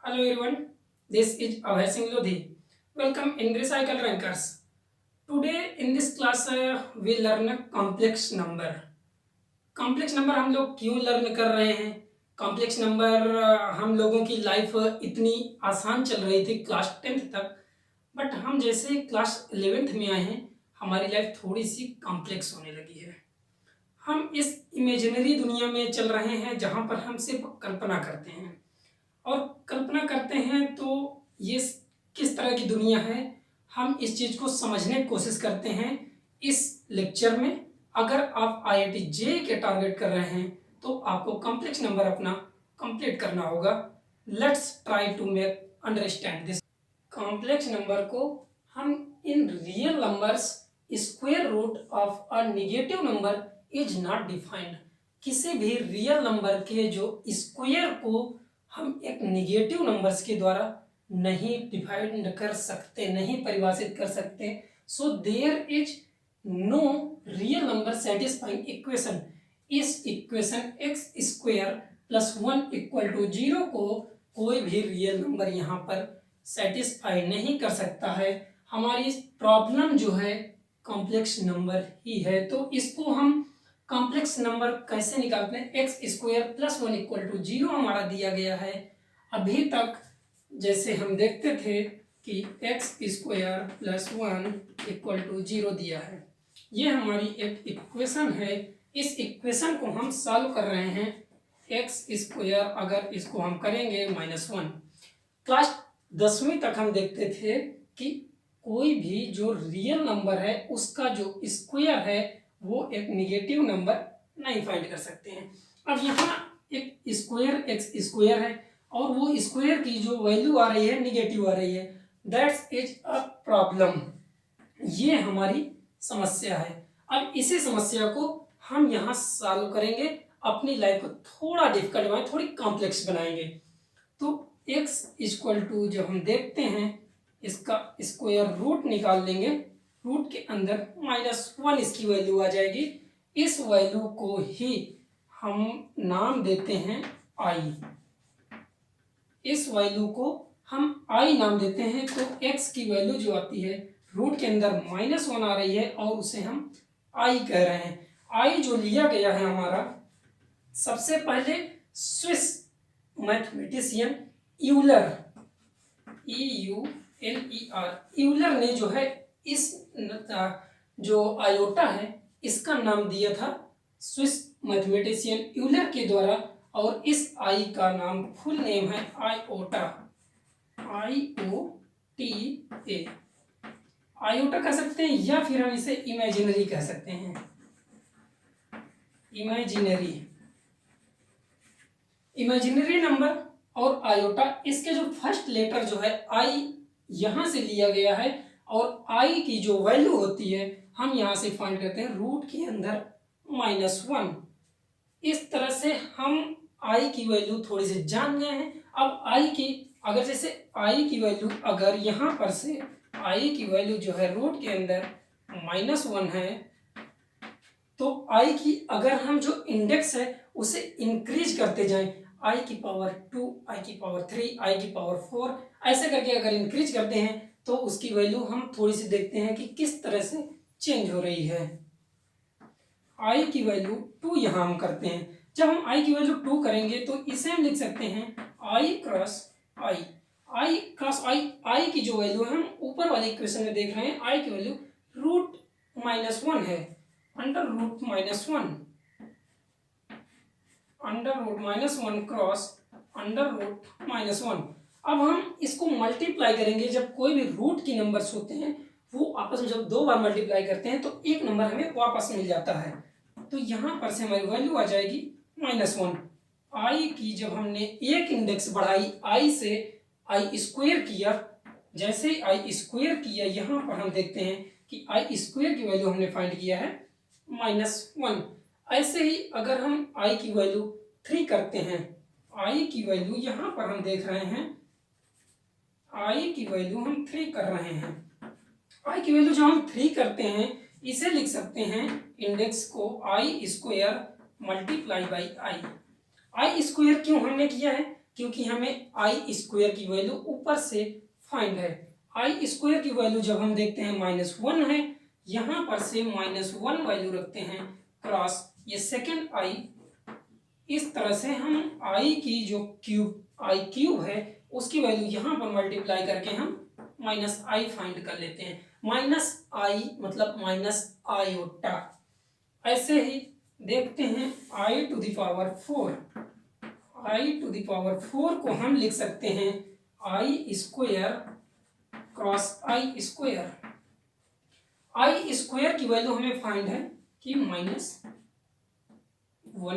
Hello everyone, this is Abhay Singh Lodhi. Welcome in Recycle Rankers. Today in this class we learn a complex number. Complex number हम लोग क्यों learn कर रहे हैं? Complex number हम लोगों की लाइफ इतनी आसान चल रही थी क्लास 10th तक, बट हम जैसे क्लास 11th में आए हैं हमारी लाइफ थोड़ी सी कॉम्प्लेक्स होने लगी है। हम इस इमेजिनरी दुनिया में चल रहे हैं जहाँ पर हम सिर्फ कल्पना करते हैं, और कल्पना करते हैं तो ये किस तरह की दुनिया है हम इस चीज़ को समझने की कोशिश करते हैं इस लेक्चर में। अगर आप IIT JEE के टारगेट कर रहे हैं तो आपको कॉम्प्लेक्स नंबर अपना कंप्लीट करना होगा। Let's try to make understand this. Complex number को हम इन real numbers square root of a negative number is not defined. किसी भी रियल नंबर के जो स्क्वायर को हम एक नेगेटिव नंबर्स के द्वारा नहीं डिफाइन कर सकते, नहीं परिभाषित कर सकते। So there is no real number satisfying equation. इस equation x square plus 1 equal to 0 को कोई भी रियल नंबर यहाँ पर सेटिस्फाई नहीं कर सकता है। हमारी प्रॉब्लम जो है कॉम्प्लेक्स नंबर ही है, तो इसको हम कॉम्प्लेक्स नंबर कैसे निकालते हैं? X square plus 1 equal to 0 हमारा दिया गया है। अभी तक जैसे हम देखते थे कि x square plus 1 equal to 0 दिया है, ये हमारी एक इक्वेशन है। इस इक्वेशन को हम सॉल्व कर रहे हैं। एक्स स्क्वायर अगर इसको हम करेंगे -1, क्लास 10वीं तक हम देखते थे कि कोई भी जो रियल नंबर है उसका जो स्क्वायर है वो एक नेगेटिव नंबर नहीं फाइंड कर सकते हैं। अब यहाँ एक स्क्वायर एक्स स्क्वायर है और वो स्क्वायर की जो वैल्यू आ रही है नेगेटिव आ रही है। That's is a problem. ये हमारी समस्या है। अब इसी समस्या को हम यहाँ सॉल्व करेंगे, अपनी लाइफ को थोड़ा डिफिकल्ट बनाएंगे, थोड़ी कॉम्प्लेक्स बनाएंगे। तो एक्स इक्वल टू जब हम देखते हैं इसका स्क्वायर रूट निकाल लेंगे, रूट के अंदर -1 इसकी वैल्यू आ जाएगी। इस वैल्यू को ही हम नाम देते हैं आई। इस वैल्यू को हम आई नाम देते हैं। तो x की वैल्यू जो आती है रूट के अंदर -1 आ रही है और उसे हम आई कह रहे हैं। आई जो लिया गया है हमारा, सबसे पहले Swiss mathematician Euler, EULER, Euler ने जो है इस जो आयोटा है इसका नाम दिया था स्विस मैथमेटिशियन यूलर के द्वारा, और इस आई का नाम फुल नेम है आयोटा, IOTA। आयोटा कह सकते हैं या फिर हम इसे इमेजिनरी कह सकते हैं। इमेजिनरी नंबर और आयोटा, इसके जो फर्स्ट लेटर जो है आई यहां से लिया गया है, और आई की जो वैल्यू होती है हम यहां से फाइंड करते हैं रूट के अंदर -1। इस तरह से हम आई की वैल्यू थोड़ी सी जान गए हैं। अब आई की अगर जैसे आई की वैल्यू अगर यहाँ पर से आई की वैल्यू जो है रूट के अंदर -1 है, तो आई की अगर हम जो इंडेक्स है उसे इंक्रीज करते जाएं, आई की पावर 2, आई की पावर 3, आई की पावर 4, ऐसे करके अगर इंक्रीज करते हैं तो उसकी वैल्यू हम थोड़ी सी देखते हैं कि किस तरह से चेंज हो रही है। आई की वैल्यू 2 यहाँ हम करते हैं। जब हम आई की वैल्यू 2 करेंगे तो इसे हम लिख सकते हैं आई क्रॉस आई। आई क्रॉस आई, आई की जो वैल्यू है हम ऊपर वाले इक्वेशन में देख रहे हैं, आई की वैल्यू रूट -1 है, under root -1 cross under root -1। अब हम इसको मल्टीप्लाई करेंगे। जब कोई भी रूट की नंबर्स होते हैं वो आपस में जब 2 बार मल्टीप्लाई करते हैं तो एक नंबर हमें वापस मिल जाता है। तो यहाँ पर से हमारी वैल्यू आ जाएगी -1। आई की जब हमने एक इंडेक्स बढ़ाई आई से, आई स्क्वायर किया, जैसे ही आई स्क्वायर किया यहाँ पर हम देखते हैं कि आई स्क्वायर की वैल्यू हमने फाइंड किया है -1। ऐसे ही अगर हम आई की वैल्यू 3 करते हैं, आई की वैल्यू यहाँ पर हम देख रहे हैं, आई की वैल्यू हम 3 कर रहे हैं। आई की वैल्यू जब हम 3 करते हैं इसे लिख सकते हैं इंडेक्स को i square multiply by i. I square क्यों हमने किया है? क्योंकि हमें आई स्क्वायर की वैल्यू ऊपर से फाइंड है। आई स्क्वायर की वैल्यू जब हम देखते हैं -1 है, यहां पर से -1 वैल्यू रखते हैं क्रॉस ये सेकेंड आई। इस तरह से हम आई की जो आई क्यूब है उसकी वैल्यू यहां पर मल्टीप्लाई करके हम -i फाइंड कर लेते हैं। -i मतलब माइनस आयोटा। ऐसे ही देखते हैं i to the power 4, i to the power 4 को हम लिख सकते हैं i square cross i square. i square की वैल्यू हमें फाइंड है कि -1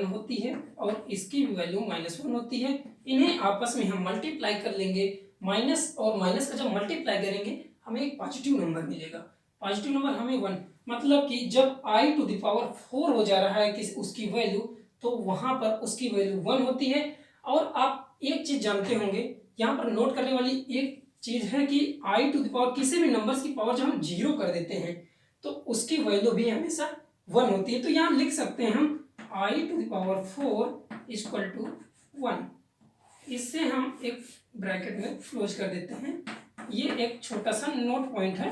होती है और इसकी भी वैल्यू -1 होती है। इन्हें आपस में हम मल्टीप्लाई कर लेंगे, माइनस और माइनस का जब मल्टीप्लाई करेंगे हमें एक पॉजिटिव नंबर मिलेगा। पॉजिटिव नंबर हमें 1, मतलब कि जब i टू द पावर 4 हो जा रहा है कि उसकी वैल्यू, तो वहां पर उसकी वैल्यू 1 होती है। और आप एक चीज जानते होंगे, यहाँ पर नोट करने वाली एक चीज है कि i टू द पावर किसी भी नंबर्स की पावर जब हम 0 कर देते हैं तो उसकी वैल्यू भी हमेशा 1 होती है। तो यहाँ लिख सकते हैं हम i to the power 4 equal to 1। इससे हम एक ब्रैकेट में क्लोज कर देते हैं। ये एक छोटा सा नोट पॉइंट है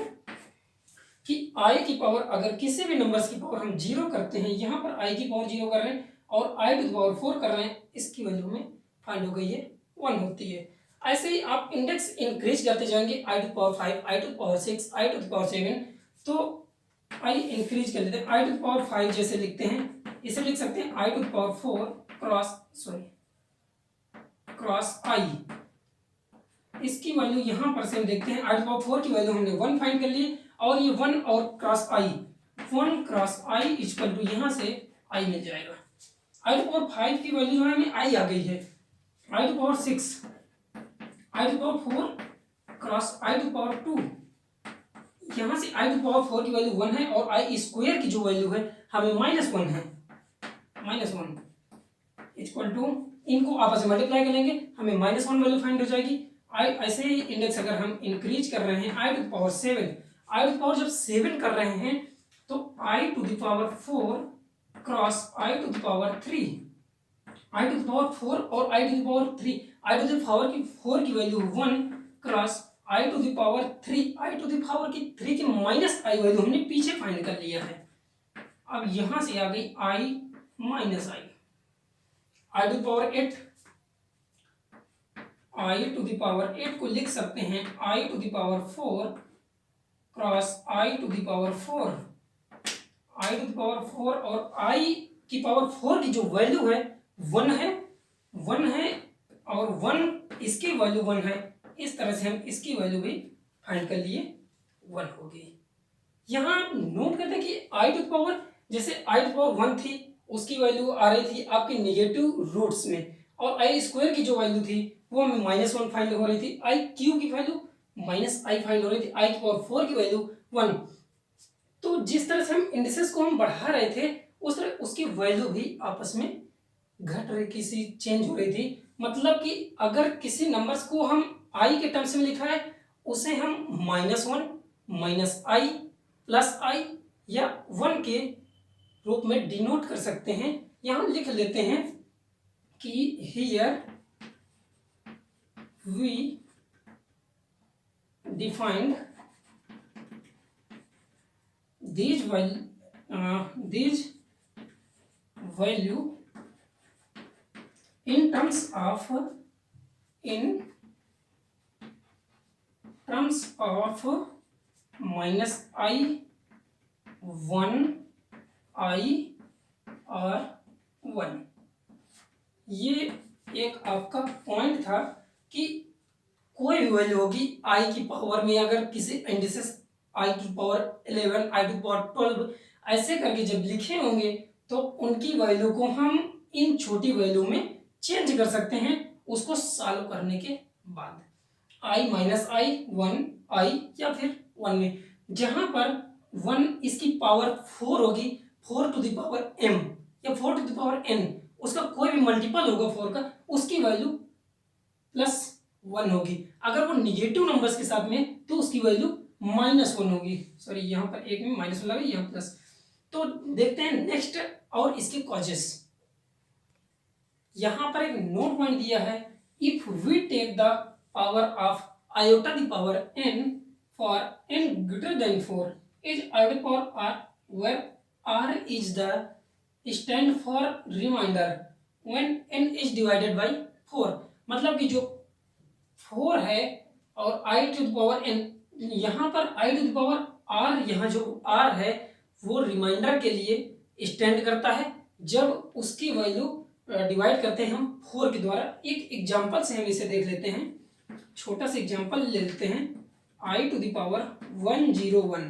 कि i की पावर अगर किसी भी नंबर्स की पावर हम 0 करते हैं, यहाँ पर i की पावर 0 कर रहे हैं और i टू द पावर 4 कर रहे हैं, इसकी वैल्यू में फाइंड हो गई है 1 होती है। ऐसे ही आप इंडेक्स इंक्रीज करते जाएंगे, i to the power 5, i to the power 6, i to the power 7, तो i इंक्रीज कर लेते हैं। i टू द पावर 5 जैसे लिखते हैं, इसे लिख सकते हैं i to the power 4 cross i। इसकी वैल्यू यहां पर से हम देखते हैं, i टू द पावर 4 की वैल्यू हमने 1 फाइंड कर ली और ये 1 और cross i, 1 cross i equal to यहां से i मिल जाएगा। i टू पावर 5 की वैल्यू जो है हमें i आ गई है, i to power 6, i to power 4 cross i to power 2। यहां से i टू पावर 4 की वैल्यू 1 है और i स्क्वायर की जो वैल्यू है हमें -1 है, -1 इक्वल टू, इनको आपस में मल्टीप्लाई करेंगे हमें -1 वैल्यू फाइंड हो जाएगी। i ऐसे ही इंडेक्स अगर हम इंक्रीज कर रहे हैं, i to power 7, i to power जब 7 कर रहे हैं तो i to the power 4 cross i to the power 3, i to the power 4 और i to the power 3, i to the power की 4 की value 1 cross i to the power 3, i to the power की 3 की minus i value हमने पीछे find कर लिया है। अब यहां से आ गई i minus i, i to the power 8, i to the power 8 को लिख सकते हैं i to the power 4 cross i to the power 4, i to the power 4 और i की पावर 4 की जो वैल्यू है 1 है, 1 है और 1 इसकी वैल्यू 1 है। इस तरह से हम इसकी वैल्यू भी फाइंड कर लिए, 1 हो गई। यहाँ नोट करते हैं कि i टू द पावर, जैसे i टू द पावर 1 थी उसकी वैल्यू आ रही थी आपके नेगेटिव रूट्स में, और i स्क्वायर की जो वैल्यू थी वो हमें -1 फाइंड हो रही थी, i क्यूब की वैल्यू -i फाइंड हो रही थी, i की पावर 4 की वैल्यू 1। तो जिस तरह से हम इंडिसेस को हम बढ़ा रहे थे उस तरह उसकी वैल्यू भी आपस में घट रही, किसी चेंज हो रही थी। मतलब कि अगर किसी नंबर्स को हम i के टर्म्स में लिखा है उसे हम -1 -i +i या 1 के रूप में डिनोट कर सकते हैं। यहां लिख लेते हैं कि here we defined these value in terms of -i, 1i और 1। ये एक आपका पॉइंट था कि कोई भी वैल्यू होगी i की पावर में, अगर किसी indices i to power 11, i to power 12 ऐसे करके जब लिखे होंगे तो उनकी वैल्यू को हम इन छोटी वैल्यू में चेंज कर सकते हैं उसको सॉल्व करने के बाद, i -i 1i या फिर 1 में। जहां पर 1 इसकी पावर 4 होगी, 4 टू द पावर m या 4 टू द पावर n, उसका कोई भी मल्टीपल होगा 4 का, उसकी वैल्यू +1 होगी। अगर वो निगेटिव नंबर्स के साथ में तो उसकी वैल्यू -1 होगी। सॉरी, यहाँ पर एक में -1 लगा, यहाँ प्लस। तो देखते हैं नेक्स्ट और इसके कॉजेस। यहाँ पर एक नोट पॉइंट दिया है if we take the power of iota the power n for n greater than 4 is iota power r, where r is the stand for remainder when n is divided by 4। मतलब कि जो 4 है और आई to the power n, यहाँ पर आई to the power r, यहाँ जो r है वो रिमाइंडर के लिए स्टैंड करता है जब उसकी वैल्यू डिवाइड करते हैं हम 4 के द्वारा। एक एग्जांपल से हम इसे देख लेते हैं, छोटा सा एग्जांपल ले लेते हैं। आई टू द पावर 101,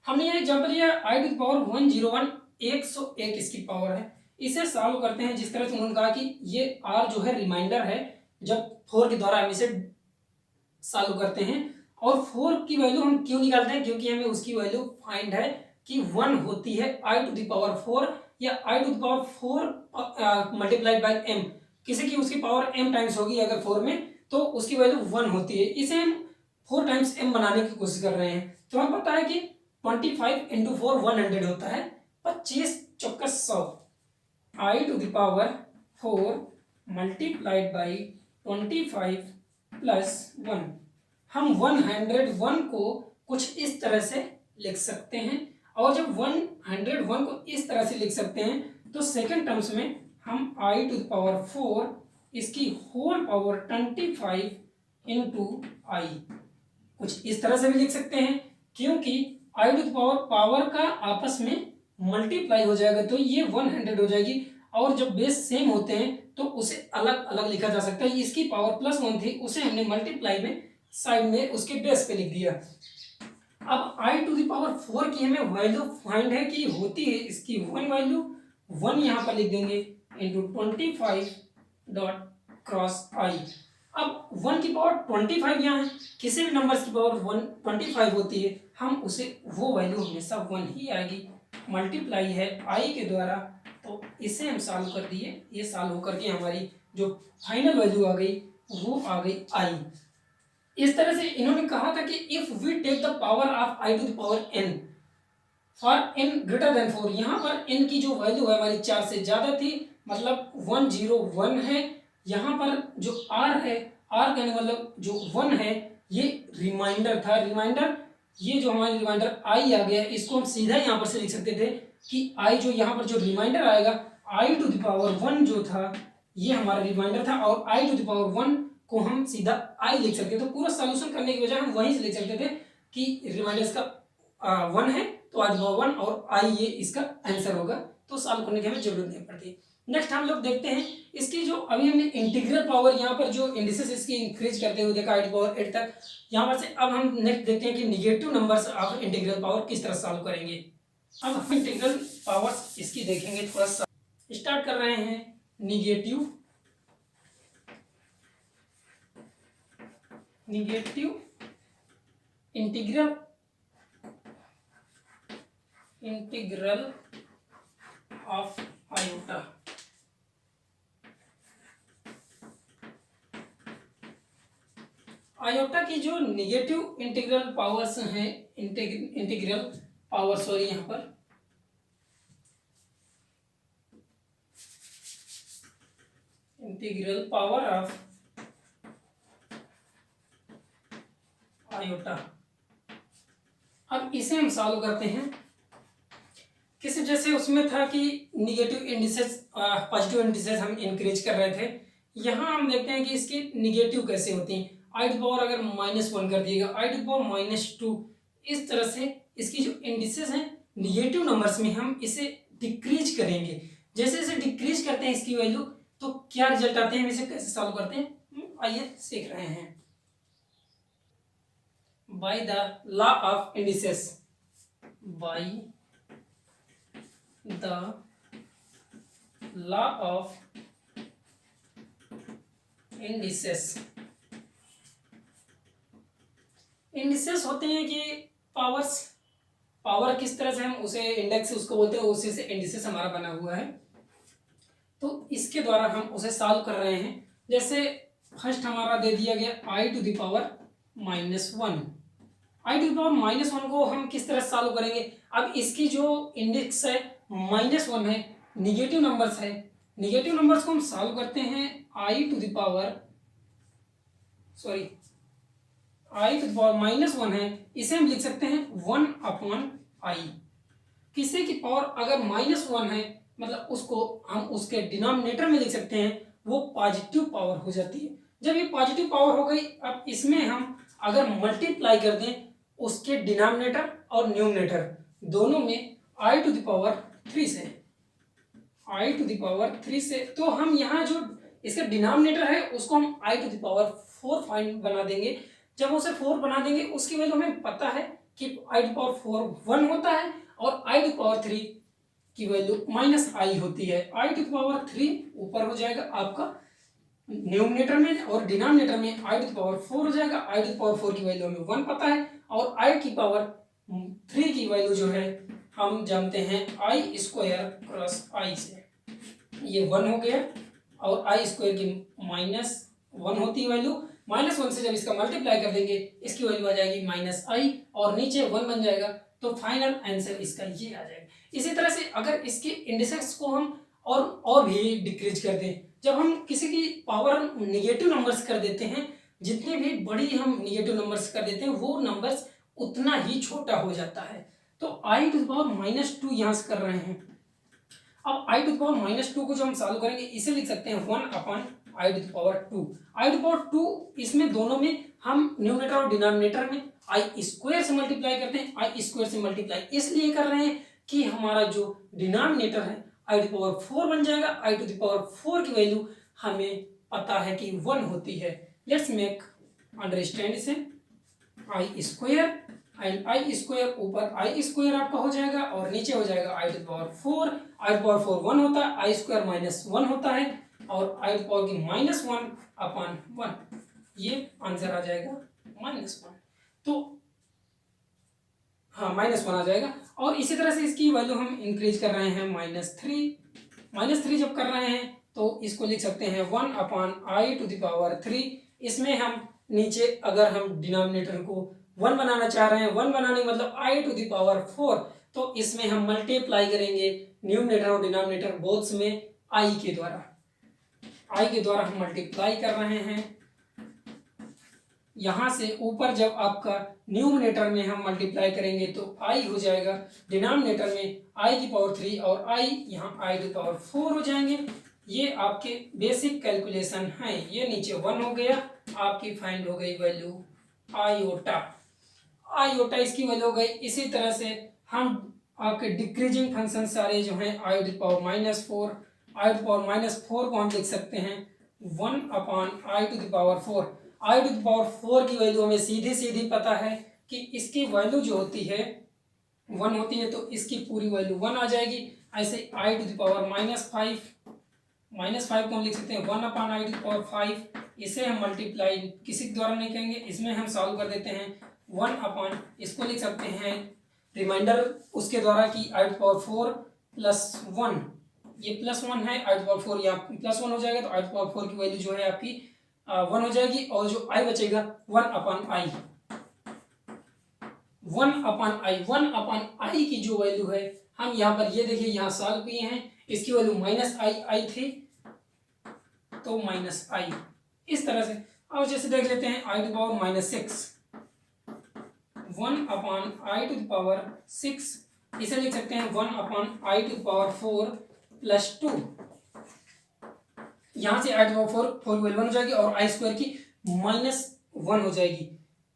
हमने यह एग्जांपल लिया आई टू द पावर 101, 101 इसकी पावर है। इसे सॉल्व करते हैं जिस तरह से उन्होंने कहा कि ये r जो है रिमाइंडर है, जब 4 के द्वारा हम इसे सॉल्व करते हैं। और 4 की वैल्यू हम क्यों निकालते हैं, क्योंकि हमें उसकी वैल्यू फाइंड है कि 1 होती है आई टू द पावर 4 या i to the power 4 multiplied by m। किसी की उसकी पावर m टाइम्स होगी अगर 4 में, तो उसकी वैल्यू 1 होती है। इसे हम 4 टाइम्स m बनाने की कोशिश कर रहे हैं। तो हमें पता है कि 25 इंटू 4 100 होता है, 25 चौका 100। I to the power 4 multiplied by 25 plus 1। हम 101 को कुछ इस तरह से लिख सकते हैं, और जब 101 को इस तरह से लिख सकते हैं तो सेकंड टर्म्स में हम आई टू द पावर 4 इसकी होल पावर 25 इंटू आई कुछ इस तरह से भी लिख सकते हैं, क्योंकि आई टू द पावर का आपस में मल्टीप्लाई हो जाएगा तो ये 100 हो जाएगी। और जब बेस सेम होते हैं तो उसे अलग अलग लिखा जा सकता है। इसकी पावर +1 थी, उसे हमने मल्टीप्लाई में साइड में उसके बेस पे लिख दिया। अब आई टू द पावर 4 की हमें वैल्यू फाइंड है कि होती है इसकी 1 वैल्यू, 1 यहाँ पर लिख देंगे इंटू 25 डॉट क्रॉस आई। अब 1 की पावर 25 यहाँ है, किसी भी नंबर की पावर 25 होती है, हम उसे वो वैल्यू हमेशा 1 ही आएगी। मल्टीप्लाई है आई के द्वारा, तो इसे हम सॉल्व कर दिए। ये सॉल्व होकर के हमारी जो फाइनल वैल्यू आ गई वो आ गई आई। इस तरह से इन्होंने कहा था कि if we take the power of i to the power n for n greater than 4, यहाँ पर n की जो वैल्यू है हमारी 4 से ज्यादा थी, मतलब 101 है। यहाँ पर जो r है, r कहने मतलब जो 1 है ये रिमाइंडर था। रिमाइंडर, ये जो हमारी रिमाइंडर आई आ गया, इसको हम सीधा यहाँ पर से लिख सकते थे कि आई जो यहाँ पर जो रिमाइंडर आएगा आई टू द पावर 1 जो था ये हमारा रिमाइंडर था, और आई टू द पावर 1 को हम सीधा आई लिख सकते थे। तो पूरा सॉल्यूशन करने की बजाय हम वहीं से लिख सकते थे कि रिमाइंडर इसका 1 है तो आई टू द पावर 1 और आई ये इसका आंसर होगा, तो सॉल्व करने की हमें जरूरत नहीं पड़ती। नेक्स्ट हम लोग देखते हैं इसकी जो अभी हमने इंटीग्रल पावर यहाँ पर जो इंडिसेस इसकी इंक्रीज करते हुए देखा आई टू पावर 8 तक, यहाँ पर से अब हम नेक्स्ट देखते हैं कि negative numbers of integral power किस तरह सॉल्व करेंगे। अब हम इंटीग्रल पावर्स इसकी देखेंगे, थोड़ा सा स्टार्ट कर रहे हैं। Negative integral of iota. Iota की जो निगेटिव इंटीग्रल पावर्स हैं, इंटीग्रल पावर सॉरी यहाँ पर इंटीग्रल पावर ऑफ आयोटा। अब इसे हम सॉल्व करते हैं। किसी जैसे उसमें था कि निगेटिव इंडिसेस पॉजिटिव इंडिसेस हम इंक्रीज कर रहे थे, यहाँ हम देखते हैं कि इसकी निगेटिव कैसे होती हैं। आई टू पावर अगर -1 कर दिएगा, आई टू पावर -2, इस तरह से इसकी जो इंडिसेस हैं निगेटिव नंबर्स में हम इसे डिक्रीज करेंगे। जैसे जैसे डिक्रीज करते हैं इसकी वैल्यू तो क्या रिजल्ट आते हैं, हम इसे कैसे सॉल्व करते हैं आइए सीख रहे हैं। By the law of indices, by the law of indices. Indices होते हैं कि पावर किस तरह से हम उसे इंडेक्स उसको बोलते हैं, उसी से इंडिसेस हमारा बना हुआ है। तो इसके द्वारा हम उसे सॉल्व कर रहे हैं। जैसे फर्स्ट हमारा दे दिया गया i to the power -1। I to the power -1 को हम किस तरह सॉल्व करेंगे। अब इसकी जो इंडेक्स है -1 है, निगेटिव नंबर्स है, निगेटिव नंबर्स को हम सॉल्व करते हैं आई टू द पावर -1 है, इसे हम लिख सकते हैं 1/i। किसी की पावर अगर -1 है मतलब उसको हम उसके डिनोमिनेटर में लिख सकते हैं, वो पॉजिटिव पावर हो जाती है। जब ये पॉजिटिव पावर हो गई, अब इसमें हम अगर मल्टीप्लाई कर दें उसके डिनोमिनेटर और न्यूमरेटर दोनों में i टू द पावर 3 से, तो हम यहाँ जो इसका डिनोमिनेटर है उसको हम i to the power 4 find बना देंगे। जब उसे 4 बना देंगे उसकी वैल्यू हमें पता है कि i टू पावर 4 1 होता है और i टू पावर 3 की वैल्यू -i होती है। i टू पावर 3 ऊपर हो जाएगा आपका न्यूमरेटर में और डिनोमिनेटर में i टू पावर 4 हो जाएगा। i टू पावर 4 की वैल्यू हमें 1 पता है और i की पावर 3 की वैल्यू जो है हम जानते हैं i स्क्वायर क्रॉस i से, ये 1 हो गया और i स्क्वायर की -1 होती है वैल्यू। -1 से जब इसका मल्टीप्लाई कर देंगे इसकी वैल्यू आ जाएगी -i और नीचे 1 बन जाएगा, तो फाइनल आंसर इसका ये आ जाएगा। इसी तरह से अगर इसके इंडिसेस को हम और भी डिक्रीज कर दें, जब हम किसी की पावर निगेटिव नंबर्स कर देते हैं, जितनी भी बड़ी हम निगेटिव नंबर्स कर देते हैं वो नंबर्स उतना ही छोटा हो जाता है। तो i टू द पावर -2 यहाँ से कर रहे हैं। अब i टू द पावर -2 को जो हम सॉल्व करेंगे इसे लिख सकते हैं 1/i to the power 2। i to power 2 इसमें दोनों में हम न्यूमरेटर और डिनोमिनेटर में i स्क्वायर से मल्टीप्लाई करते हैं। i स्क्वायर से मल्टीप्लाई इसलिए कर रहे हैं कि हमारा जो डिनोमिनेटर है i टू पावर 4 बन जाएगा। i टू द पावर 4 की वैल्यू हमें पता है कि 1 होती है। लेट्स मेक अंडरस्टैंड इसे, i square and i square ऊपर i स्क्वायर आपका हो जाएगा और नीचे हो जाएगा i to the power 4। i to power 4 1 होता है, i स्क्वायर -1 होता है और i टू पावर की -1/1, ये आंसर आ जाएगा -1। तो हाँ -1 आ जाएगा। और इसी तरह से इसकी वैल्यू हम इंक्रीज कर रहे हैं -3 जब कर रहे हैं तो इसको लिख सकते हैं 1/i टू द पावर 3। इसमें हम नीचे अगर हम डिनोमिनेटर को 1 बनाना चाह रहे हैं, 1 बनाने मतलब i टू द पावर 4, तो इसमें हम मल्टीप्लाई करेंगे न्यूमरेटर और डिनोमिनेटर बोथ्स में i के द्वारा हम मल्टीप्लाई कर रहे हैं। यहाँ से ऊपर जब आपका न्यूमरेटर में हम मल्टीप्लाई करेंगे तो i हो जाएगा, डिनोमिनेटर में i की पावर 3 और i यहाँ i टू पावर 4 हो जाएंगे। ये आपके बेसिक कैलकुलेशन है। ये नीचे 1 हो गया, आपकी फाइंड हो गई वैल्यू आयोटा इसकी वैल्यू हो गई। इसी तरह से हम आपके डिक्रीजिंग फंक्शन सारे जो हैं i to power -4, i to power -4 को हम लिख सकते हैं 1/i to the power 4। i to the power 4 की वैल्यू हमें सीधी पता है कि इसकी वैल्यू जो होती है 1 होती है, तो इसकी पूरी वैल्यू 1 आ जाएगी। ऐसे i टू द पावर -5 को हम लिख सकते हैं 1/i टू द पावर 5। इसे हम मल्टीप्लाई किसी के द्वारा नहीं करेंगे, इसमें हम सॉल्व कर देते हैं 1/, इसको लिख सकते हैं रिमाइंडर उसके द्वारा कि i टू पावर 4 + 1, ये +1 है, i टू पावर 4 यहाँ +1 हो जाएगा, तो i टू पावर 4 की वैल्यू जो है आपकी 1 हो जाएगी और जो i बचेगा 1/i की जो वैल्यू है हम यहाँ पर ये देखिए यहाँ सॉल्व किए हैं, इसकी वैल्यू -i थी तो -i। इस तरह से अब जैसे देख लेते हैं i to power -6, 1/i to power 6, इसे लिख सकते हैं 1/i टू पावर 4 + 2। यहाँ से i टू पावर 4 वैल्यू 1 हो जाएगी और i स्क्वायर की -1 हो जाएगी,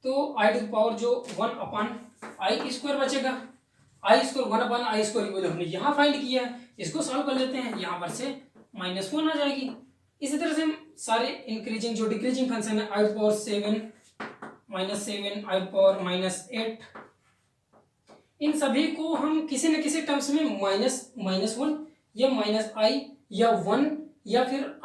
तो i टू पावर जो 1/i स्क्वायर बचेगा। i स्क्वायर 1/i स्क्वायर की वैल्यू हमने यहाँ फाइंड किया है, इसको सॉल्व कर लेते हैं, यहाँ पर से -1 आ जाएगी। इसी तरह से हम सारे इंक्रीजिंग जो डिक्रीजिंग फंक्शन है i to power 7, -7, i to power -8, इन सभी को हम किसी न किसी टर्म्स में -1 या -i या 1 या फिर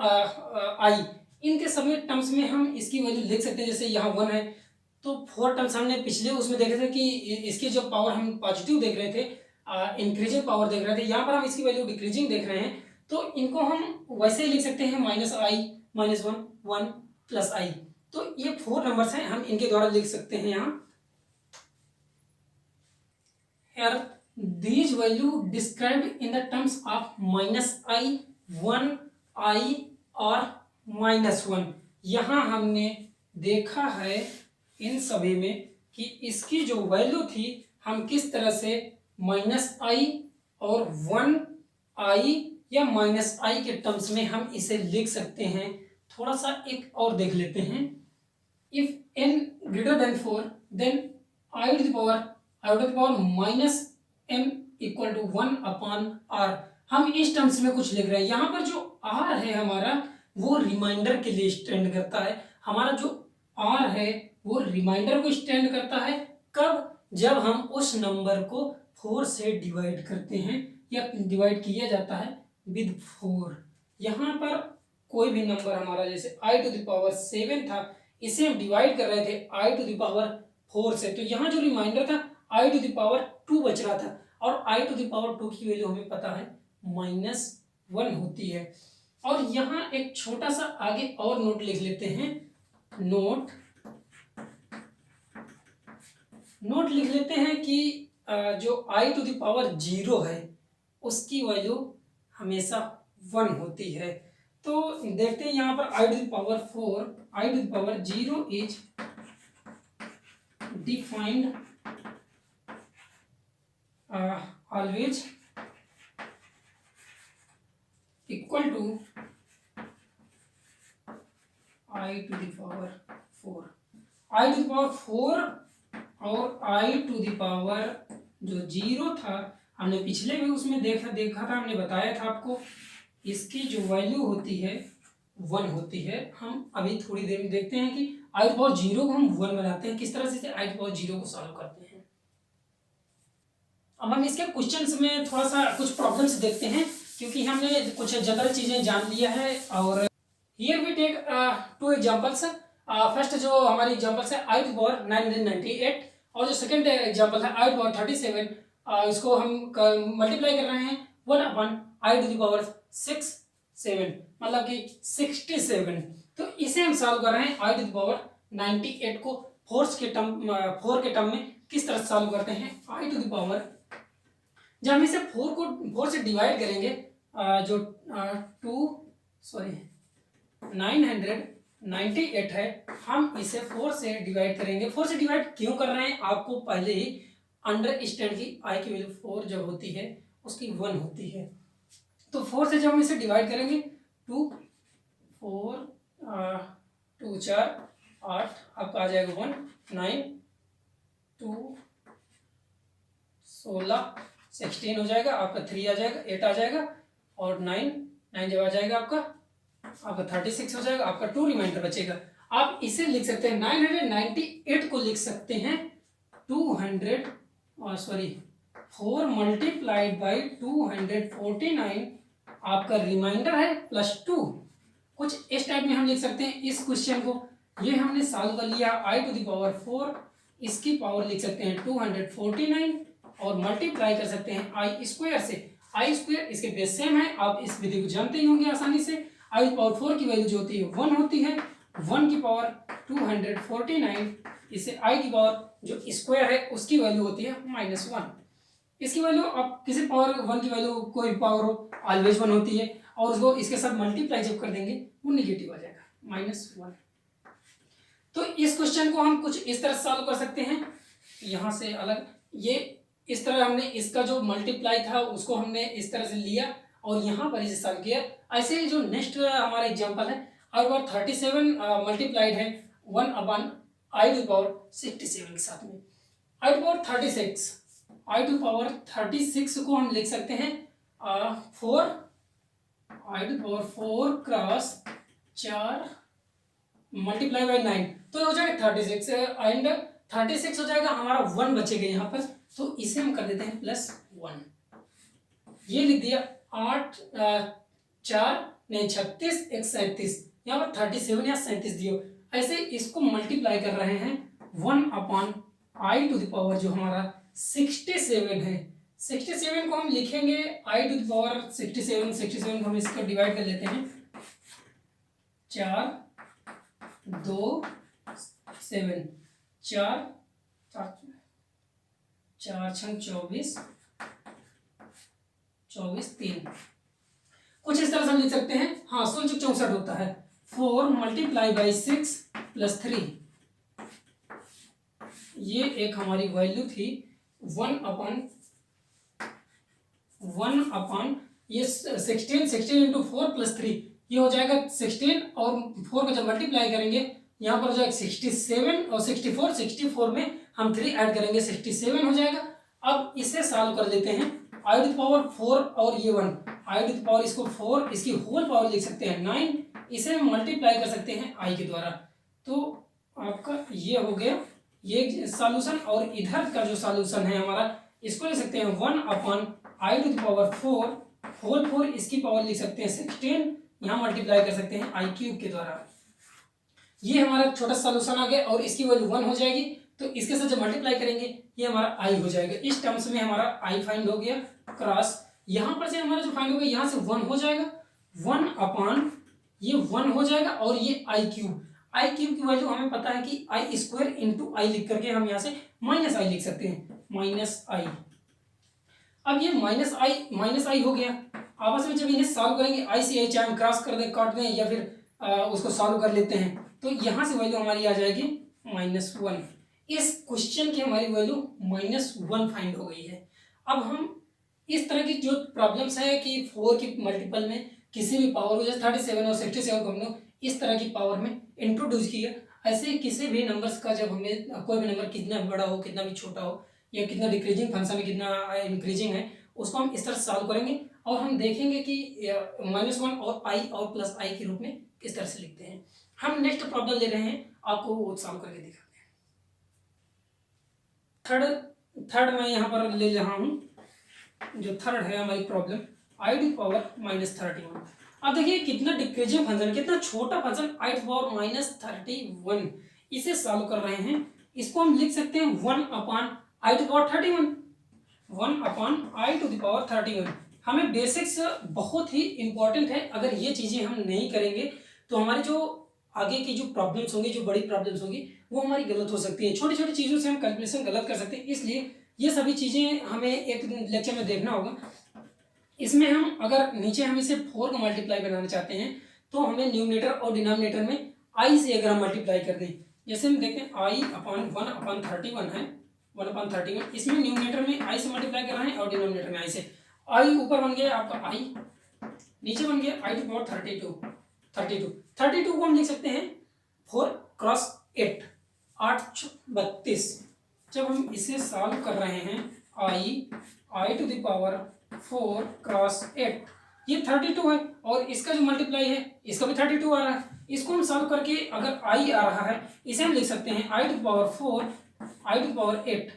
i, इनके सभी टर्म्स में हम इसकी वैल्यू लिख सकते हैं। जैसे यहाँ 1 है तो 4 टर्म्स हमने पिछले उसमें देखे थे कि इसकी जो पावर हम पॉजिटिव देख रहे थे, इंक्रीजिंग पावर देख रहे थे, यहाँ पर हम इसकी वैल्यू डिक्रीजिंग देख रहे हैं, तो इनको हम वैसे ही लिख सकते हैं -i, -1, 1 + i। तो ये 4 नंबर्स हैं, हम इनके द्वारा लिख सकते हैं यहाँ। Here these value described in the terms of -i 1i और -1। यहाँ हमने देखा है इन सभी में कि इसकी जो वैल्यू थी हम किस तरह से -i और 1i या -i के टर्म्स में हम इसे लिख सकते हैं। थोड़ा सा एक और देख लेते हैं। If n greater than 4 then i to the power -m equal to 1 upon r। हम इस टर्म्स में कुछ लिख रहे हैं। यहाँ पर जो r है हमारा वो रिमाइंडर के लिए स्टैंड करता है। हमारा जो r है वो रिमाइंडर को स्टैंड करता है। कब? जब हम उस नंबर को 4 से डिवाइड करते हैं या डिवाइड किया जाता है विद 4। यहाँ पर कोई भी नंबर हमारा जैसे i टू द पावर 7 था, इसे हम डिवाइड कर रहे थे i टू द पावर 4 से, तो यहाँ जो रिमाइंडर था i टू द पावर 2 बच रहा था और i टू द पावर 2 की वैल्यू हमें पता है -1 होती है। और यहाँ एक छोटा सा आगे और नोट लिख लेते हैं। नोट लिख लेते हैं कि जो i टू द पावर 0 है उसकी वैल्यू हमेशा 1 होती है। तो देखते हैं यहाँ पर i to the power 4, i to the power 0 is defined always equal to i to the power 4। i to the power 4 और i टू द पावर जो 0 था हमने पिछले भी उसमें देखा था, हमने बताया था आपको इसकी जो वैल्यू होती है 1 होती है। हम अभी थोड़ी देर में देखते हैं कि i टू पावर 0 को हम 1 बनाते हैं, किस तरह से i टू पावर 0 को सॉल्व करते हैं। अब हम इसके क्वेश्चंस में थोड़ा सा कुछ प्रॉब्लम्स देखते हैं क्योंकि हमने कुछ जनरल चीजें जान लिया है। और here we take 2 examples. First जो हमारी एग्जांपल्स है i टू पावर 998 और जो सेकंड एग्जांपल है i टू पावर 37, इसको हम मल्टीप्लाई कर रहे हैं 1 upon i to the power 7 मतलब कि 67। तो इसे हम सॉल्व कर रहे हैं i टू द पावर 98 को 4 के टर्म में किस तरह सॉल्व करते हैं। i टू द पावर जब हम इसे 4 से डिवाइड करेंगे जो 998 है, हम इसे 4 से डिवाइड करेंगे। 4 से डिवाइड क्यों कर रहे हैं आपको पहले ही अंडरस्टैंड की i की वैल्यू 4 जब होती है उसकी 1 होती है। तो 4 से जब हम इसे डिवाइड करेंगे 2 4 2 4 8 आपका आ जाएगा 1 9 2 16 16 हो जाएगा आपका, 3 आ जाएगा, 8 आ जाएगा और 9 जब आ जाएगा आपका 36 हो जाएगा, आपका 2 रिमाइंडर बचेगा। आप इसे लिख सकते हैं 998 को लिख सकते हैं 4 मल्टीप्लाइड बाई 249 आपका रिमाइंडर है +2। कुछ इस टाइप में हम लिख सकते हैं इस क्वेश्चन को। ये हमने सॉल्व कर लिया i टू द पावर 4, इसकी पावर लिख सकते हैं 249 और मल्टीप्लाई कर सकते हैं i स्क्वायर से। i स्क्वायर इसके बेस सेम है, आप इस विधि को जानते ही होंगे आसानी से। i पावर 4 की वैल्यू जो होती है 1 होती है, 1 की पावर 249, इसे i की पावर जो स्क्वायर है उसकी वैल्यू होती है -1। इसकी वैल्यू आप किसी पावर 1 की वैल्यू कोई पावर हो ऑलवेज 1 होती है और उसको इसके साथ मल्टीप्लाई जब कर देंगे वो निगेटिव आ जाएगा -1। तो इस क्वेश्चन को हम कुछ इस तरह सॉल्व कर सकते हैं। यहाँ से अलग ये इस तरह हमने इसका जो मल्टीप्लाई था उसको हमने इस तरह से लिया और यहाँ पर इसे सॉल्व किया। ऐसे ही जो नेक्स्ट हमारा एग्जांपल है i पावर 37 मल्टीप्लाइड है 1 अपॉन i टू पावर 67 के साथ में i टू पावर 36 को हम लिख सकते हैं 4 i to power 4 cross 4 multiply by 9 तो हो जाएगा 36 एंड 36 हो जाएगा, हमारा 1 बचेगा यहाँ पर, तो इसे हम कर देते हैं +1। ये लिख दिया 8 4 नहीं 36 1 37, यहाँ पर 37 या 37 दियो। ऐसे इसको मल्टीप्लाई कर रहे हैं 1 upon i to the power जो हमारा 67 है। 67 को हम लिखेंगे i टू द पावर 67 को हम इसको डिवाइड कर लेते हैं 4 2 7 4 4 6 24 3। कुछ इस तरह से हम लिख सकते हैं, हाँ 1664 होता है। 4 मल्टीप्लाई बाई 6 प्लस 3, ये एक हमारी वैल्यू थी 1 अपॉन ये 16 इंटू 4 प्लस 3, ये हो जाएगा 16 और 4 को जब मल्टीप्लाई करेंगे यहाँ पर हो जाएगा 67 और 64 में हम 3 ऐड करेंगे 67 हो जाएगा। अब इसे सॉल्व कर लेते हैं। आई टू द पावर 4 और ये 1, आई टू द पावर इसको 4, इसकी होल पावर लिख सकते हैं 9, इसे मल्टीप्लाई कर सकते हैं आई के द्वारा। तो आपका ये हो गया ये सॉल्यूशन, और इधर का जो सॉल्यूशन है हमारा इसको लिख सकते हैं 1 upon i to the power 4 whole 4, इसकी पावर लिख सकते हैं 16, यहाँ मल्टीप्लाई कर सकते हैं आई क्यूब के द्वारा। ये हमारा छोटा सॉल्यूशन आ गया और इसकी वैल्यू 1 हो जाएगी, तो इसके साथ जब मल्टीप्लाई करेंगे ये हमारा आई हो जाएगा। इस टर्म्स में हमारा आई फाइंड हो गया क्रॉस, यहाँ पर से हमारा जो फाइंड हो गया यहाँ से 1 हो जाएगा, 1 अपॉन ये 1 हो जाएगा और ये आई क्यूब की वैल्यू हमें पता है कि आई स्क्वायर इंटू आई लिख करके हम यहाँ से माइनस आई लिख सकते हैं, माइनस आई। अब ये माइनस आई हो गया, आपस में जब इन्हें सॉल्व करेंगे आई से आई चाहे हम क्रॉस कर दें, काट दें या फिर उसको सॉल्व कर लेते हैं, तो यहाँ से वैल्यू हमारी आ जाएगी -1। इस क्वेश्चन की हमारी वैल्यू -1 फाइंड हो गई है। अब हम इस तरह की जो प्रॉब्लम्स है कि 4 की मल्टीपल में किसी भी पावर को, जैसे 37 और 67 को हमने इस तरह की पावर में इंट्रोड्यूस किया, ऐसे किसी भी नंबर्स का जब हमें कोई भी नंबर कितना बड़ा हो कितना भी छोटा हो या कितना डिक्रीजिंग फंक्शन में कितना इंक्रीजिंग है, उसको हम इस तरह सॉल्व करेंगे और हम देखेंगे कि -1 और आई और प्लस आई के रूप में किस तरह से लिखते हैं। हम नेक्स्ट प्रॉब्लम ले रहे हैं, आपको वो सॉल्व करके दिखाते हैं। थर्ड मैं यहाँ पर ले रहा हूँ, जो थर्ड है हमारी प्रॉब्लम आई टू पावर -31। अब देखिए कितना डिक्रीजिंग फंक्शन, कितना छोटा फंक्शन आई टू पावर -31, इसे सॉल्व कर रहे हैं। इसको हम लिख सकते हैं 1 upon i to power 31, 1 upon i to the power 31। हमें बेसिक्स बहुत ही इंपॉर्टेंट है, अगर ये चीज़ें हम नहीं करेंगे तो हमारी जो आगे की जो प्रॉब्लम्स होंगी, जो बड़ी प्रॉब्लम्स होंगी, वो हमारी गलत हो सकती है। छोटी छोटी चीज़ों से हम कैलकुलेशन गलत कर सकते हैं, इसलिए ये सभी चीज़ें हमें एक लेक्चर में देखना होगा। इसमें हम अगर नीचे हम इसे 4 का मल्टीप्लाई बनाना चाहते हैं तो हमें न्यूमरेटर और डिनोमिनेटर में आई से अगर हम मल्टीप्लाई कर दें, जैसे हम देखते हैं आई अपॉन 1 अपॉन 31 है, 1 अपॉन 31, इसमें न्यूमरेटर में आई से मल्टीप्लाई कर रहे हैं और डिनोमिनेटर में आई से। आई ऊपर बन गया आपका आई, नीचे बन गया आई टू पावर 32 को हम लिख सकते हैं 4 क्रॉस 8, 8 32। जब हम इसे सॉल्व कर रहे हैं i to the power 4 cross 8, ये 32 है और इसका जो मल्टीप्लाई है इसका भी 32 आ रहा है। इसको हम सॉल्व करके अगर आई आ रहा है, इसे हम लिख सकते हैं i to power 4 i to power 8,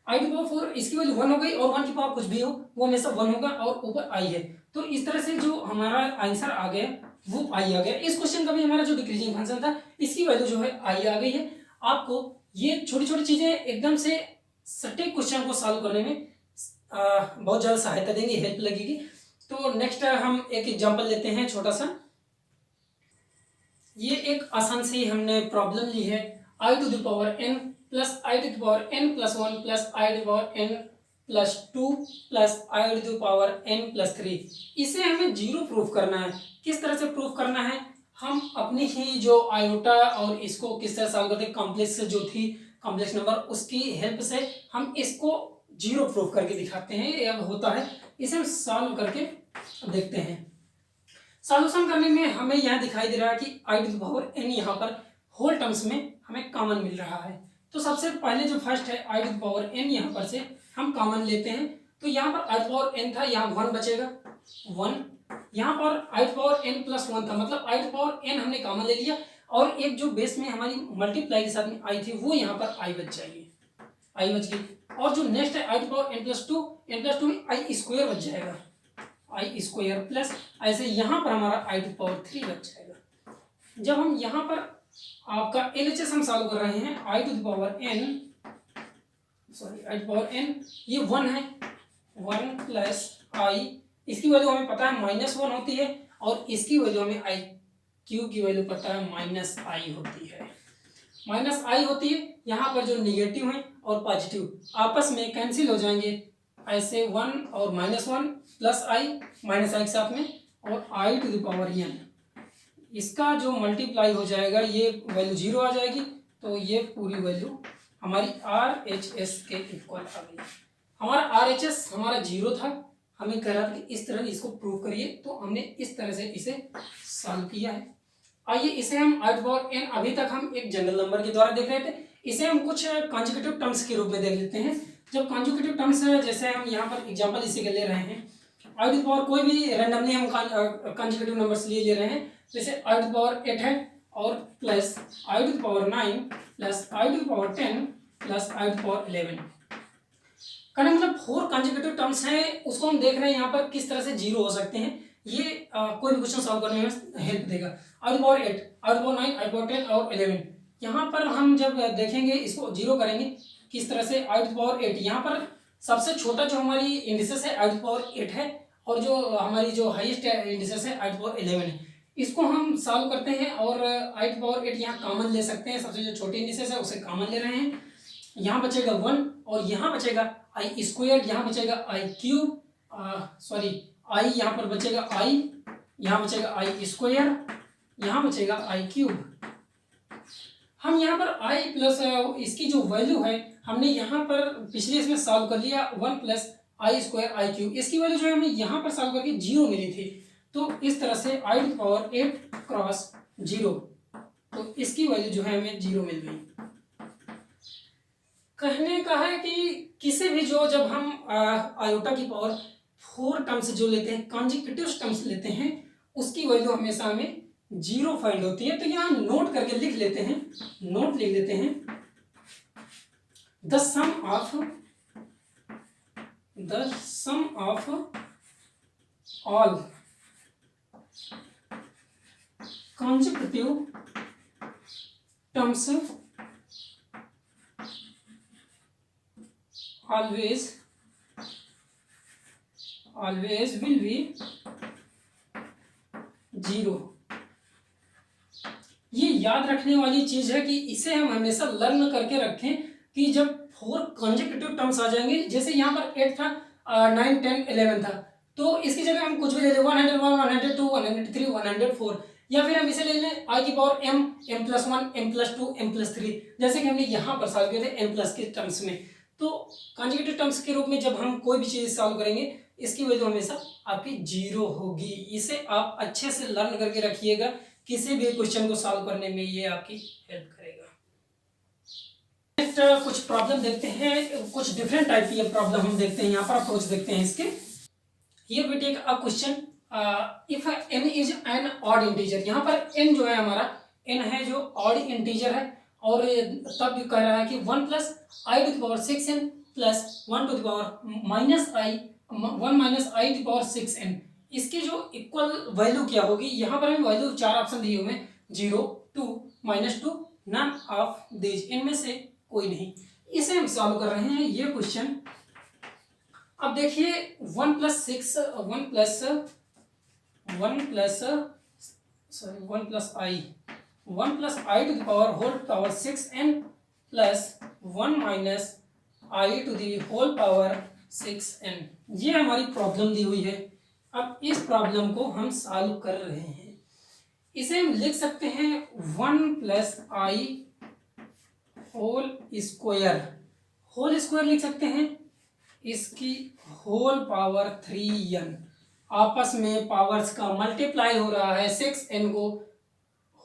i to power 4, इसकी वैल्यू 1 हो गई और 1 की पावर कुछ भी हो वो हमेशा 1 होगा और ऊपर आई है। तो इस तरह से जो हमारा आंसर आ गया वो आई आ गया। इस क्वेश्चन का भी हमारा जो डिक्रीजिंग फंक्शन था इसकी वैल्यू जो है आई आ गई है। आपको ये छोटी छोटी चीजें एकदम से सटीक क्वेश्चन को सॉल्व करने में बहुत ज़्यादा सहायता देंगी, हेल्प लगेगी। तो नेक्स्ट हम एक एग्जांपल लेते हैं छोटा सा। ये एक आसान सी हमने प्रॉब्लम ली है, i to the power n plus i to the power n plus 1 plus i to the power n plus 2 plus i to the power n plus 3। इसे हमें जीरो प्रूफ करना है। किस तरह से प्रूफ करना है, हम अपनी ही जो आयोटा और इसको किस तरह सॉल्व करते हैं, कॉम्प्लेक्स जो थी कॉम्प्लेक्स नंबर, उसकी हेल्प से हम इसको जीरो प्रूफ करके दिखाते हैं। ये होता है, इसे हम सॉल्व करके देखते हैं। सॉल्यूशन करने में हमें यहाँ दिखाई दे रहा है कि आई टू द पावर n यहाँ पर होल टर्म्स में हमें कॉमन मिल रहा है। तो सबसे पहले जो फर्स्ट है i to the power n, यहाँ पर से हम कॉमन लेते हैं। तो यहाँ पर आई टू पावर n था, यहाँ 1 बचेगा 1, यहाँ पर आई टू पावर n प्लस 1 था, मतलब आई टू पावर n हमने कॉमन ले लिया और एक जो बेस में हमारी मल्टीप्लाई के साथ में आई थी वो यहाँ पर आई बच जाएगी, आई बच गई। और जो नेक्स्ट है i to power n plus 2 में आई स्क्वायर बच जाएगा, आई स्क्वायर प्लस ऐसे यहाँ पर हमारा आई टू पावर 3 बच जाएगा। जब हम यहाँ पर आपका LHS हम सॉल्व कर रहे हैं, i to the power n, sorry i to power n, ये 1 है, 1 प्लस आई, इसकी वैल्यू हमें पता है -1 होती है और इसकी वैल्यू हमें आई क्यूब की वैल्यू पता है -i होती है, -i होती है। यहाँ पर जो निगेटिव है और पॉजिटिव आपस में कैंसिल हो जाएंगे, ऐसे 1 और -1 प्लस आई माइनस आई के साथ में और आई टू द पावर n, इसका जो मल्टीप्लाई हो जाएगा ये वैल्यू 0 आ जाएगी। तो ये पूरी वैल्यू हमारी RHS के इक्वल आ गई। हमारा RHS हमारा 0 था, हमें कह रहा था कि इस तरह इसको प्रूव करिए, तो हमने इस तरह से इसे सॉल्व किया है। आइए इसे हम i टू पावर n, अभी तक हम एक जनरल नंबर के द्वारा देख रहे थे, इसे हम कुछ कॉन्जुगेटिव टर्म्स के रूप में देख लेते हैं। जब कॉन्जुगेटिव टर्म्स है, जैसे हम यहाँ पर एग्जांपल इसी के ले रहे हैं, i टू पावर कोई भी रैंडमली हम कॉन्जुगेटिव नंबर्स ले रहे हैं, जैसे i टू पावर 8 है और plus i to power 9 plus i to power 10 plus i to power 11, कहने मतलब 4 कॉन्जुगेटिव टर्म्स हैं, उसको हम देख रहे हैं यहाँ पर किस तरह से 0 हो सकते हैं। ये कोई भी क्वेश्चन सॉल्व करने में हेल्प देगा। i to power 8, i to power 9, i to power 10 और 11, यहाँ पर हम जब देखेंगे इसको 0 करेंगे किस तरह से, i टू पावर 8, यहाँ पर सबसे छोटा जो हमारी इंडिसेस है i टू पावर 8 है और जो हमारी जो हाईएस्ट इंडिसेस है i टू पावर 11 है। इसको हम सॉल्व करते हैं और i टू पावर 8 यहाँ कॉमन ले सकते हैं, सबसे जो छोटी इंडिसेस है उसे कॉमन ले रहे हैं। यहाँ बचेगा 1 और यहाँ बचेगा आई स्क्वायर, यहाँ बचेगा आई क्यूब, सॉरी आई यहाँ पर बचेगा आई, यहाँ बचेगा आई स्क्वायर, यहाँ बचेगा आई क्यूब। हम यहाँ पर आई प्लस इसकी जो वैल्यू है हमने यहाँ पर पिछले इसमें सॉल्व कर लिया, 1 प्लस आई स्क्वायर आई क्यूब, इसकी वैल्यू जो है हमें यहाँ पर सॉल्व करके 0 मिली थी। तो इस तरह से i टू पावर 8 क्रॉस 0, तो इसकी वैल्यू जो है हमें 0 मिल गई। कहने का है कि किसी भी जो जब हम आयोटा की पावर 4 टर्म्स जो लेते हैं, कॉन्जुगेटिव टर्म्स लेते हैं, उसकी वैल्यू हमेशा हमें 0 फाइंड होती है। तो यहाँ नोट करके लिख लेते हैं, नोट लिख लेते हैं, the sum of all conjugative terms always will be 0। ये याद रखने वाली चीज है कि इसे हम हमेशा लर्न करके रखें कि जब 4 कॉन्जुगेटिव टर्म्स आ जाएंगे, जैसे यहाँ पर 8 था, 9, 10, 11 था, तो इसकी जगह हम कुछ भी ले लें, 101, 102, 103, 104, या फिर हम इसे ले लें i की power m, m+1, m+2, m+3, जैसे कि हमने यहाँ पर सॉल्व किए थे m+ के टर्म्स में। तो कॉन्जुगेटिव टर्म्स के रूप में जब हम कोई भी चीज सॉल्व करेंगे, इसकी वैल्यू हमेशा आपकी 0 होगी। इसे आप अच्छे से लर्न करके रखिएगा, किसी भी क्वेश्चन को सॉल्व करने में ये आपकी हेल्प करेगा। नेक्स्ट कुछ प्रॉब्लम देखते हैं, कुछ डिफरेंट टाइप की प्रॉब्लम हम देखते हैं, यहाँ पर अप्रोच देखते हैं इसके। Here we take a question, if n is an odd integer, यहाँ पर n जो है हमारा n है जो ऑड इंटीजर है, और तब कह रहा है कि 1 plus i to the power 6n plus 1 to the power minus i 1 minus i to the power 6n, इसकी जो इक्वल वैल्यू क्या होगी। यहाँ पर हमें वैल्यू 4 ऑप्शन दिए हुए हैं, 0, 2, -2, नन ऑफ दिस, इनमें से कोई नहीं। इसे हम सॉल्व कर रहे हैं ये क्वेश्चन। अब देखिए 1 plus i to the power whole power 6n plus 1 minus i to the whole power 6n, ये हमारी प्रॉब्लम दी हुई है। अब इस प्रॉब्लम को हम सॉल्व कर रहे हैं। इसे हम लिख सकते हैं 1 प्लस आई होल स्क्वायर लिख सकते हैं, इसकी होल पावर 3n, आपस में पावर्स का मल्टीप्लाई हो रहा है, 6n को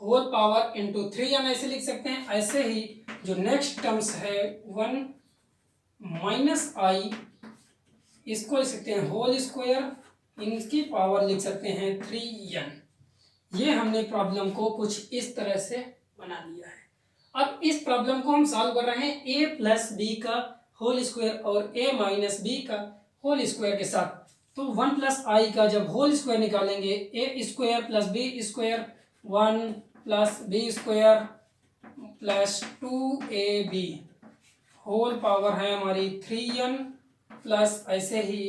होल पावर इंटू 3n ऐसे लिख सकते हैं। ऐसे ही जो नेक्स्ट टर्म्स है 1 माइनस आई, इसको लिख सकते हैं होल स्क्वायर, इनकी पावर लिख सकते हैं 3n। ये हमने प्रॉब्लम को कुछ इस तरह से बना लिया है। अब इस प्रॉब्लम को हम सॉल्व कर रहे हैं a प्लस बी का होल स्क्वायर और a माइनस बी का होल स्क्वायर के साथ। तो 1 प्लस आई का जब होल स्क्वायर निकालेंगे, a square plus b square, 1 plus b square plus 2ab, whole power है हमारी 3n, प्लस ऐसे ही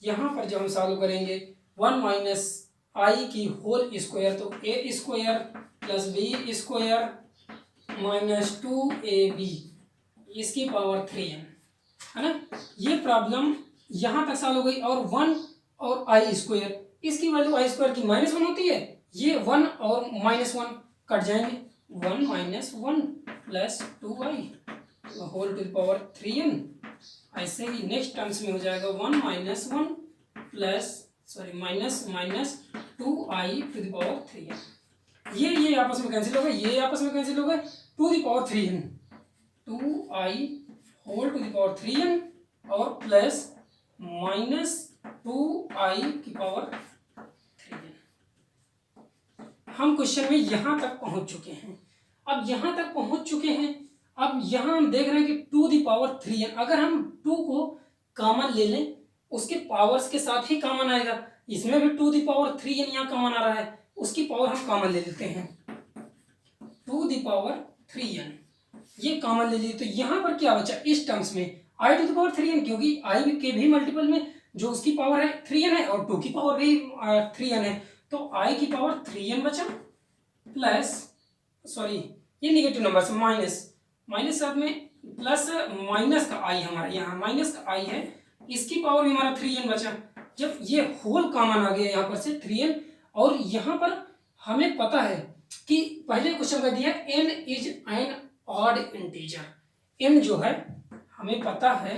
यहाँ पर जब हम सॉल्व करेंगे 1 माइनस आई की होल स्क्वायर, तो a square plus b square minus 2ab, इसकी पावर 3n, है ना। ये प्रॉब्लम यहाँ तक सॉल्व हो गई, और 1 और आई स्क्वायर, इसकी वैल्यू आई स्क्वायर की -1 होती है, ये 1 और -1 कट जाएंगे, 1 - 1 plus 2i whole to the power 3n। ऐसे ही नेक्स्ट टर्म्स में हो जाएगा 1 - 1 plus sorry minus 2i to the power 3n। ये आपस में कैंसिल हो गए, ये आपस में कैंसिल हो गए, to the power 3n, 2i whole to the power 3n और प्लस -2i की पावर 3n। हम क्वेश्चन में यहां तक पहुंच चुके हैं। अब यहां तक पहुंच चुके हैं, अब यहां हम देख रहे हैं कि टू द पावर 3n, अगर हम 2 को कॉमन ले लें, उसके पावर्स के साथ ही कॉमन आएगा, इसमें भी टू द पावर 3n यहाँ कॉमन आ रहा है, उसकी पावर हम कॉमन ले लेते हैं, टू द पावर 3n ये कॉमन ले लिए, तो यहां पर क्या बचा इस टर्म्स में i to the power 3n, क्योंकि i के भी मल्टीपल में जो उसकी पावर है 3n है और 2 की पावर भी 3n है, तो i की पावर 3n बचा, प्लस सॉरी ये निगेटिव नंबर से माइनस साथ में प्लस माइनस का i, हमारा यहाँ माइनस का i है, इसकी पावर भी हमारा 3n बचा। जब ये होल कॉमन आ गया यहाँ पर से 3n, और यहाँ पर हमें पता है कि पहले क्वेश्चन का दिया n is an odd integer, n जो है हमें पता है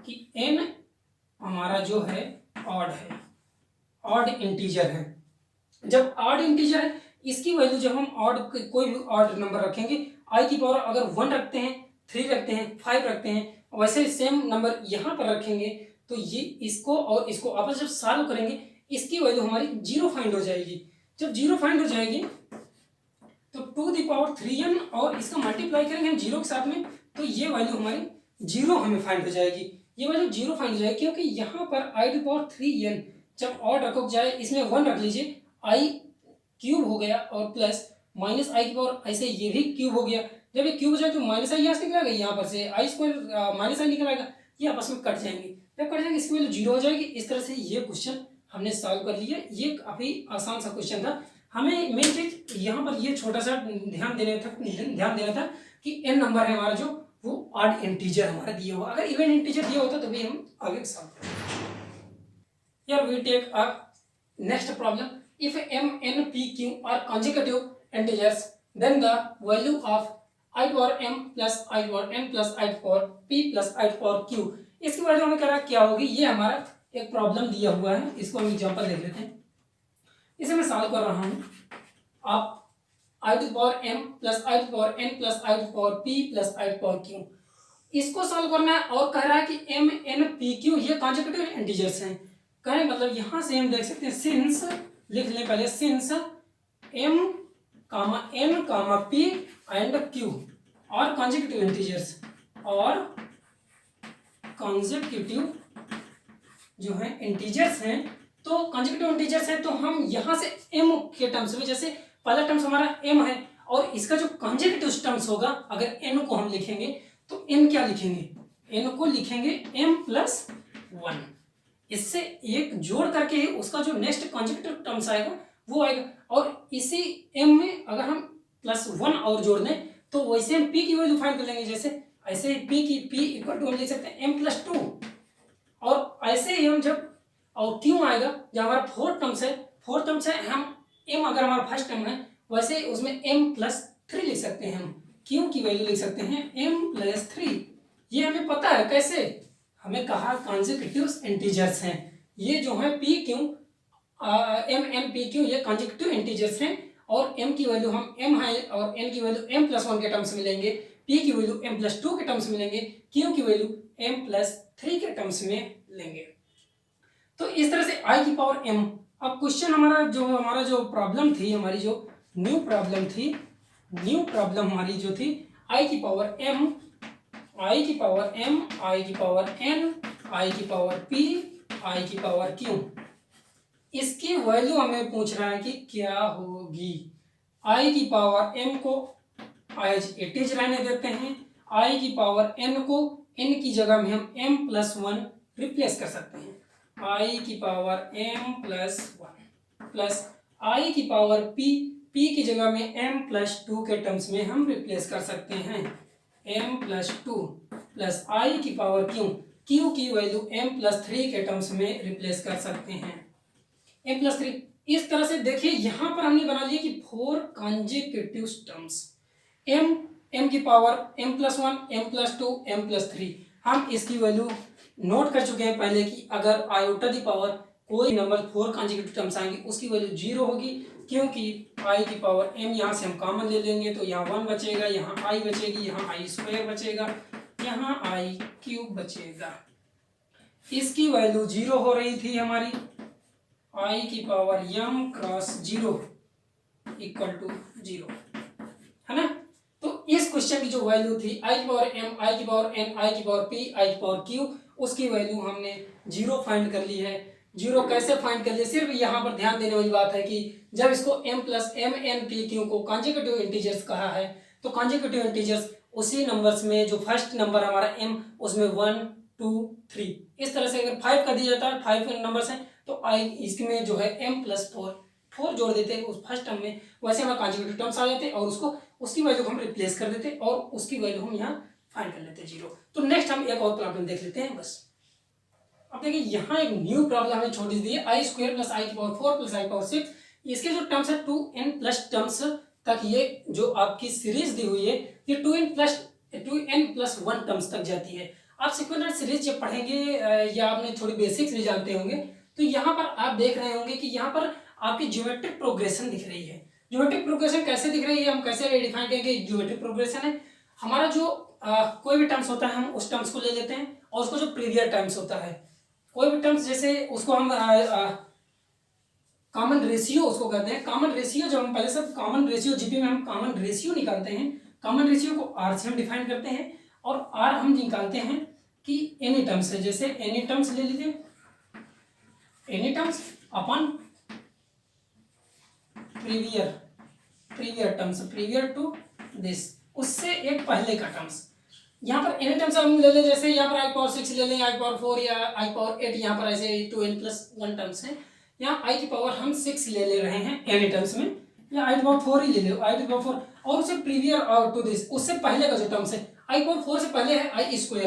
कि n हमारा जो है ऑड है, ऑड इंटीजर है। जब ऑड इंटीजर है, इसकी वैल्यू जब हम ऑड कोई भी ऑड नंबर रखेंगे, i की पावर अगर 1 रखते हैं, 3 रखते हैं, 5 रखते हैं, वैसे सेम नंबर यहाँ पर रखेंगे, तो ये इसको और इसको आपस जब सॉल्व करेंगे, इसकी वैल्यू हमारी 0 फाइंड हो जाएगी। जब 0 फाइंड हो जाएगी तो टू द पावर 3n और इसका मल्टीप्लाई करेंगे हम 0 के साथ में, तो ये वैल्यू हमारी 0 हमें फाइंड हो जाएगी, ये वैल्यू 0 फाइंड हो जाएगी, क्योंकि यहाँ पर i टू पावर 3n जब ऑड रखो जाए, इसमें 1 रख लीजिए, i क्यूब हो गया और प्लस माइनस आई की पावर ऐसे ये भी क्यूब हो गया। जब ये क्यूब हो जाए तो माइनस आई यहाँ से निकलेगा, यहाँ पर से आई स्क्वायर माइनस आई निकल आएगा, ये आपस में कट जाएंगे, जब कट जाएंगे इसकी वैल्यू 0 हो जाएगी। इस तरह से ये क्वेश्चन हमने सॉल्व कर लिया। ये काफी आसान सा क्वेश्चन था। हमें मेन चीज यहाँ पर ये छोटा सा ध्यान देना था कि n नंबर है हमारा जो वो ऑड इंटीजर हमारा दिया हुआ, अगर इवन इंटीजर दिया होता तो भी हम आगे सॉल्व करते। यार we take a next problem. If m, n, p, q are consecutive integers, then the value of I power m plus I power n plus I power p plus I power q, इसकी value हमें क्या होगी, ये हमारा एक problem दिया हुआ है। इसको हम एग्जांपल देख लेते हैं। इसे मैं सॉल्व कर रहा हूँ। आप I to the power m plus I to the power n plus I to the power p plus I to the power q, इसको सॉल्व करना है और कह रहा है कि m, n, p, q ये कॉन्सेक्यूटिव इंटीजर्स हैं। कहने मतलब यहाँ से हम देख सकते हैं, सिंस लिख लें पहले, since m, n, p and q और कॉन्सेक्यूटिव इंटीजर्स, और कॉन्सेक्यूटिव जो है इंटीजर्स हैं, तो कॉन्सेक्यूटिव इंटीजर्स हैं तो हम यहाँ से m के टर्म्स में, जैसे पहला टर्म्स हमारा m है और इसका जो कॉन्सेक्यूटिव टर्म्स होगा, अगर n को हम लिखेंगे तो n क्या लिखेंगे, n को लिखेंगे m प्लस 1। इससे एक जोड़ करके ही उसका जो नेक्स्ट कॉन्सेक्यूटिव टर्म्स आएगा वो आएगा, और इसी m में अगर हम प्लस 1 और जोड़ दें तो वैसे हम p की वैल्यू फाइंड कर लेंगे। जैसे ऐसे ही p इक्वल टू हम लिख सकते हैं m प्लस 2, और ऐसे ही हम जब और q आएगा जब हमारा फोर्थ टर्म्स है, हम m अगर हमारा फर्स्ट टर्म है वैसे उसमें m प्लस 3 लिख सकते हैं, हम q की वैल्यू लिख सकते हैं m प्लस 3। ये हमें पता है कैसे, हमें कहा कॉन्सेक्यूटिव इंटीजर्स हैं ये जो है p q m n p q ये कॉन्सेक्यूटिव इंटीजर्स हैं, और m की वैल्यू हम m है और n की वैल्यू m प्लस 1 के टर्म्स में लेंगे, p की वैल्यू m प्लस 2 के टर्म्स में लेंगे, q की वैल्यू m प्लस 3 के टर्म्स में लेंगे। तो इस तरह से i की पावर m। अब क्वेश्चन हमारा जो प्रॉब्लम थी, हमारी जो न्यू प्रॉब्लम हमारी जो थी i की पावर m, i की पावर m, i की पावर n, i की पावर p, i की पावर q, इसकी वैल्यू हमें पूछ रहा है कि क्या होगी। i की पावर m को एज इट इज रहने देते हैं, i की पावर n को n की जगह में हम m प्लस 1 रिप्लेस कर सकते हैं, i की power m plus 1 plus i की पावर p की जगह में m प्लस 2 के टर्म्स में हम रिप्लेस कर सकते हैं, m प्लस 2 प्लस i की पावर क्यू की वैल्यू m+3 के टर्म्स में रिप्लेस कर सकते हैं। m+3 इस तरह से देखिए, यहां पर हमने बना लिया कि 4 कॉन्जिक्यूटिव टर्म्स, m की पावर m+1 m+2 m+3। हम इसकी वैल्यू नोट कर चुके हैं पहले कि अगर आयोटा दी पावर कोई नंबर 4 कॉन्जिक्यूटिव टर्म्स आएंगे उसकी वैल्यू 0 होगी, क्योंकि i की पावर m यहाँ से हम कॉमन ले लेंगे तो यहाँ 1 बचेगा, यहाँ i बचेगी, यहाँ i² बचेगा, यहाँ i³ बचेगा। इसकी वैल्यू 0 हो रही थी हमारी, i की पावर m×0 = 0, है ना। तो इस क्वेश्चन की जो वैल्यू थी i की पावर m, i की पावर n, i की पावर p, i की पावर q, उसकी वैल्यू हमने 0 फाइंड कर ली है। 0 कैसे फाइंड कर लिए, सिर्फ यहाँ पर ध्यान देने वाली बात है कि जब इसको m+m_n_p_q को कॉन्जिक्यूटिव इंटीजर्स कहा है, तो कॉन्जिक्यूटिव इंटीजर्स उसी नंबर्स में जो फर्स्ट नंबर हमारा m, उसमें 1 2 3, इस तरह से अगर 5 कर दिया जाता है, 5 नंबर्स हैं तो i इसमें जो है m+4 जोड़ देते हैं उस फर्स्ट टर्म में, वैसे हमारे कॉन्जिक्यूटिव टर्म्स आ जाते और उसकी वैल्यू हम रिप्लेस कर देते और उसकी वैल्यू हम यहाँ फाइंड कर लेते 0। तो नेक्स्ट हम एक और प्रॉब्लम देख लेते हैं बस। अब देखिए यहाँ एक न्यू प्रॉब्लम हमें छोटी दी है, i² + i की पावर 4 + i की पावर 6। इसके जो टर्म्स है 2n+ टर्म्स तक, ये जो आपकी सीरीज दी हुई है ये 2n+1 टर्म्स तक जाती है। आप सिक्वेंशियल सीरीज जब पढ़ेंगे या आपने थोड़ी बेसिक सीरीज जानते होंगे तो यहाँ पर आप देख रहे होंगे कि यहाँ पर आपकी ज्योमेट्रिक प्रोग्रेशन दिख रही है। ज्योमेट्रिक प्रोग्रेशन कैसे दिख रही है, हम कैसे डिफाइन करेंगे। ज्योमेट्रिक प्रोग्रेशन है हमारा जो कोई भी टर्म्स होता है हम उस टर्म्स को ले लेते हैं और उसको जो प्रीवियर टर्म्स होता है, कोई भी टर्म्स जैसे उसको हम कॉमन रेशियो उसको कहते हैं। कॉमन रेशियो जब हम पहले सब कॉमन रेशियो जीपी में हम कॉमन रेशियो निकालते हैं, कॉमन रेशियो को आर से हम डिफाइन करते हैं और आर हम निकालते हैं कि एनी टर्म्स है, जैसे एनी टर्म्स ले लीजिए, any terms upon previous terms, previous to this, उससे एक पहले का टर्म्स। यहाँ पर एनी टर्म्स हम ले लें, जैसे यहाँ पर i⁴ ले लें, i⁴ या i⁴, यहाँ पर ऐसे 2n+1 टर्म्स हैं। यहाँ i की पावर हम 6 ले रहे हैं एनी टर्म्स में, या i⁴ ही ले लो, i⁴, और उससे प्रीवियर टू दिस, उससे पहले का जो टर्म्स है i⁴ से पहले है i²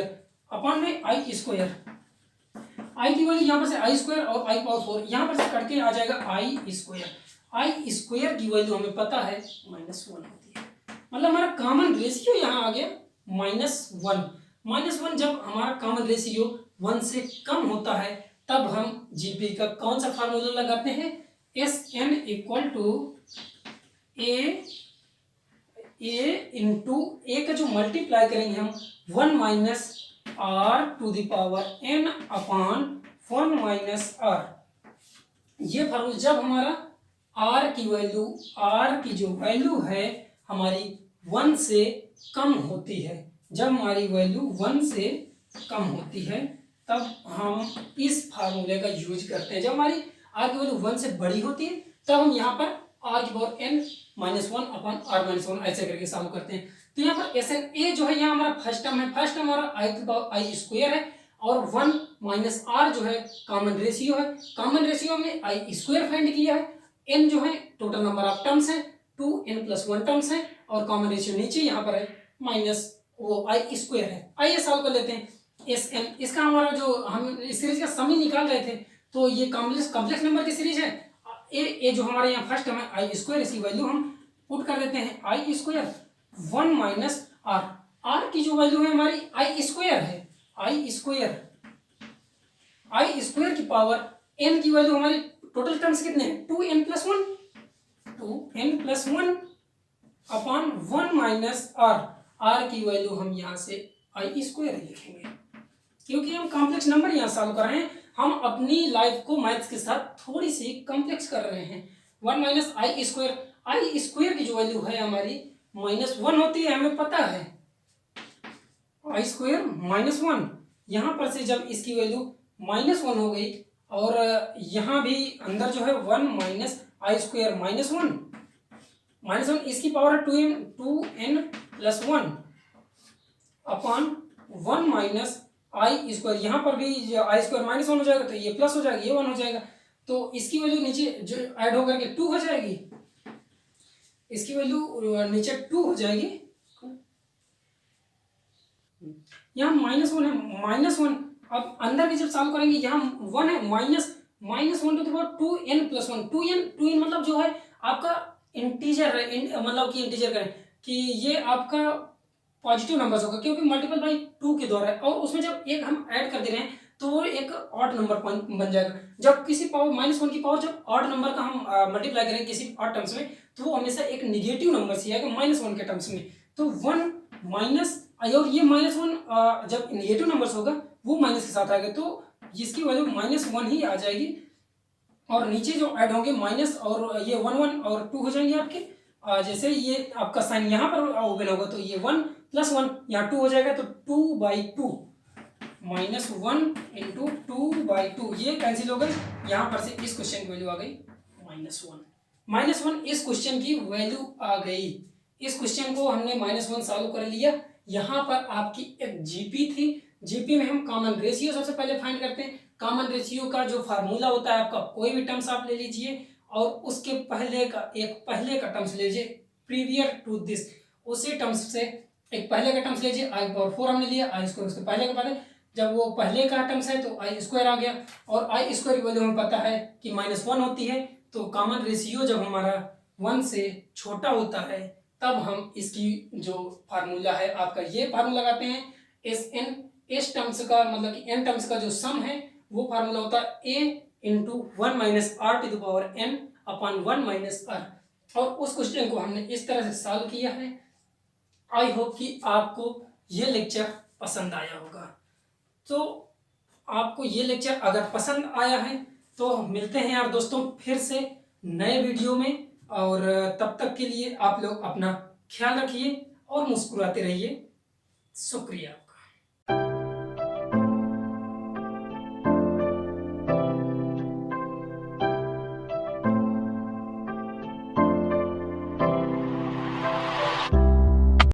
अपॉन में i², i की वैल्यू यहाँ पर से i² और i⁴ यहाँ पर से कट के आ जाएगा i²। i² की वैल्यू हमें पता है -1 होती है, मतलब हमारा कॉमन रेशियो यहाँ आ गया -1। जब हमारा कॉमन रेशियो 1 से कम होता है तब हम जीपी का कौन सा फार्मूला लगाते हैं, SN = a का जो मल्टीप्लाई करेंगे हम 1 - r⁴ n/1 - r। ये फार्मूला जब हमारा r की जो वैल्यू है हमारी 1 से कम होती है, जब हमारी वैल्यू 1 से कम होती है तब हम इस फार्मूले का यूज करते हैं। जब हमारी r की वैल्यू 1 से बड़ी होती है तब हम यहाँ पर r⁴n-1/r-1 ऐसे करके सॉल्व करते हैं। तो यहाँ पर SN जो है यहाँ हमारा फर्स्ट टर्म है, फर्स्ट टर्म हमारा i² है और 1 - r जो है कॉमन रेशियो है, कॉमन रेशियो हमने i² फाइंड किया है, n जो है टोटल नंबर ऑफ टर्म्स है, 2n+1 टर्म्स है और कॉमन रेशियो नीचे यहाँ पर है i² है। आइए सॉल्व कर लेते हैं। SN इसका हमारा जो हम इस सीरीज का सम ही निकाल रहे थे, तो ये कॉम्प्लेक्स नंबर की सीरीज है। ए जो हमारे यहाँ फर्स्ट टर्म है i², इसकी वैल्यू हम पुट कर देते हैं i², 1 - r, r की जो वैल्यू है हमारी i² है, i² की पावर n की वैल्यू हमारी टोटल टर्म्स कितने हैं 2n+1 अपॉन 1 - r, r की वैल्यू हम यहाँ से i² लिखेंगे क्योंकि हम कॉम्प्लेक्स नंबर यहाँ सॉल्व कर रहे हैं। हम अपनी लाइफ को मैथ्स के साथ थोड़ी सी कॉम्प्लेक्स कर रहे हैं। 1 - i² की जो वैल्यू है हमारी -1 होती है, हमें पता है i² -1। यहाँ पर से जब इसकी वैल्यू -1 हो गई और यहाँ भी अंदर जो है 1 - i² -1 इसकी पावर है 2n+1 अपॉन 1 - i²। यहाँ पर भी i² -1 हो जाएगा तो ये प्लस हो जाएगा, ये 1 हो जाएगा, तो इसकी वैल्यू नीचे जो ऐड होकर के 2 हो जाएगी, इसकी वैल्यू नीचे 2 हो जाएगी। यहाँ -1 है, -1 अब अंदर की जब सॉल्व करेंगे, यहाँ 1 है, minus 1 to the power 2n plus 1, 2n मतलब जो है आपका इंटीजर, मतलब कि इंटीजर करें कि ये आपका पॉजिटिव नंबर्स होगा, क्योंकि मल्टीपल बाई 2 के द्वारा है, और उसमें जब एक हम ऐड कर दे रहे हैं तो वो एक ऑड नंबर बन जाएगा। जब किसी पावर -1 की पावर जब ऑड नंबर का हम मल्टीप्लाई करें किसी ऑड टर्म्स में, तो वो हमेशा एक निगेटिव नंबर से आएगा -1 के टर्म्स में। तो 1 माइनस, और ये -1 जब निगेटिव नंबर्स होगा वो माइनस के साथ आएगा, तो इसकी वैल्यू -1 ही आ जाएगी। और नीचे जो ऐड होंगे माइनस, और ये 1 1 और 2 हो जाएंगे आपके। जैसे ये आपका साइन यहाँ पर ओपन होगा तो ये 1 + 1 यहाँ 2 हो जाएगा, तो 2/2 -1 इंटू 2/2 ये कैंसिल हो गई। यहाँ पर से इस क्वेश्चन की वैल्यू आ गई -1 इस क्वेश्चन की वैल्यू आ गई। इस क्वेश्चन को हमने -1 सॉल्व कर लिया। यहाँ पर आपकी एक जीपी थी, जीपी में हम कॉमन रेशियो सबसे पहले फाइंड करते हैं। कॉमन रेशियो का जो फार्मूला होता है आपका, कोई भी टर्म्स आप ले लीजिए और उसके पहले का टर्म्स ले लीजिए प्रीवियर टू दिस, उसी टर्म्स से एक पहले का टर्म्स लीजिए। i/4 हमने लिया, i² उसके पहले का पहले, जब वो पहले का टर्म्स है तो i² आ गया, और i² की वैल्यू हमें पता है कि -1 होती है। तो कॉमन रेशियो जब हमारा 1 से छोटा होता है तब हम इसकी जो फार्मूला है आपका ये फार्मूला लगाते हैं। इस टर्म्स का मतलब कि n टर्म्स का जो सम है वो फार्मूला होता है a into 1 minus r to the power n upon 1 minus r. और उस क्वेश्चन को हमने इस तरह से सॉल्व किया है। आई होप कि आपको ये लेक्चर पसंद आया होगा। तो आपको ये लेक्चर अगर पसंद आया है तो मिलते हैं यार दोस्तों फिर से नए वीडियो में, और तब तक के लिए आप लोग अपना ख्याल रखिए और मुस्कुराते रहिए। शुक्रिया।